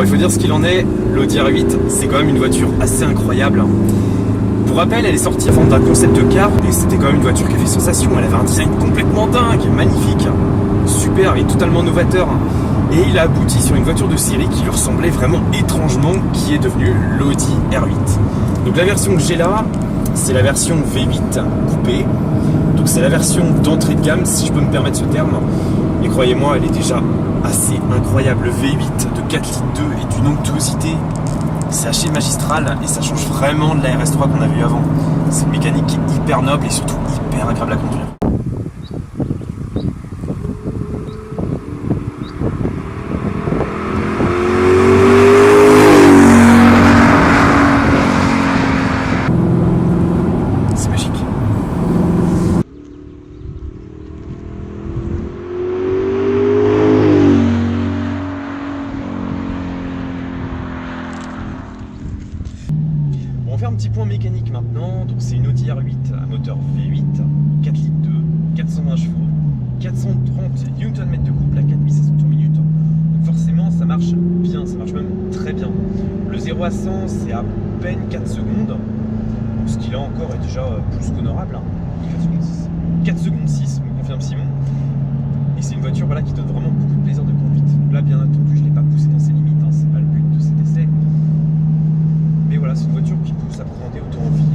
il faut dire ce qu'il en est, l'Audi R8, c'est quand même une voiture assez incroyable. Pour rappel, elle est sortie avant d'un concept de car, et c'était quand même une voiture qui a fait sensation. Elle avait un design complètement dingue, magnifique, super et totalement novateur. Et il a abouti sur une voiture de série qui lui ressemblait vraiment étrangement, qui est devenue l'Audi R8. Donc la version que j'ai là, c'est la version V8 coupée. Donc c'est la version d'entrée de gamme, si je peux me permettre ce terme. Et croyez-moi, elle est déjà assez incroyable. Le V8 de 4 litres 2 est d'une onctuosité, c'est assez magistral et ça change vraiment de la RS3 qu'on a vu avant. C'est une mécanique qui est hyper noble et surtout hyper agréable à conduire. C'est magique. On va faire un petit point mécanique maintenant. Donc c'est une Audi R8 à moteur V8, 4 litres 2, 420 chevaux, 430 Nm de couple à 4500 tours minute. Donc forcément ça marche bien, ça marche même très bien. Le 0 à 100 c'est à peine 4 secondes. Donc, ce qu'il a encore est déjà plus qu'honorable. 4 secondes 6, me confirme Simon. Et c'est une voiture voilà, qui donne vraiment beaucoup de plaisir de conduite. Donc là bien entendu je ne l'ai pas poussé dans ses limites, hein, c'est pas le but de cet essai. Mais voilà, c'est une voiture qui peut s'appréhender autant en ville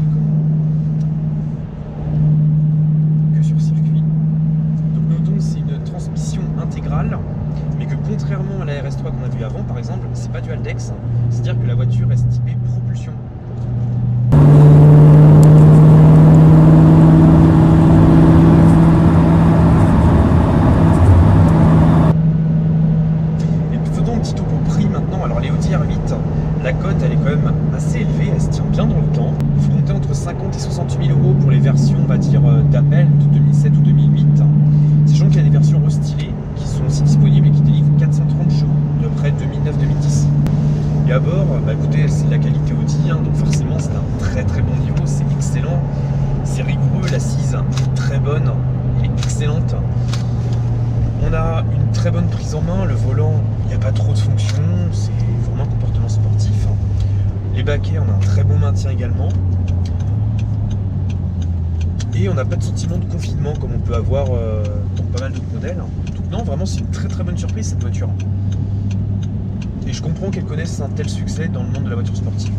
que sur circuit. Donc notons que c'est une transmission intégrale, mais que contrairement à la RS3 qu'on a vu avant, par exemple, c'est pas du Haldex, c'est-à-dire que la voiture reste typée propulsion. La cote elle est quand même assez élevée, elle se tient bien dans le temps. Il faut compter entre 50 et 60 000 € pour les versions on va dire d'appel de 2007 ou 2008. Sachant qu'il y a des versions restylées qui sont aussi disponibles et qui délivrent 430 chevaux de près 2009-2010. Et à bord, bah écoutez, c'est de la qualité Audi, hein, donc forcément c'est un très très bon niveau, c'est excellent, c'est rigoureux, l'assise est très bonne, elle est excellente. On a une très bonne prise en main, le volant, il n'y a pas trop de fonctions, c'est vraiment un comportement sportif. Les baquets, on a un très bon maintien également. Et on n'a pas de sentiment de confinement comme on peut avoir dans pas mal d'autres modèles. Donc non, vraiment c'est une très très bonne surprise cette voiture. Et je comprends qu'elle connaisse un tel succès dans le monde de la voiture sportive.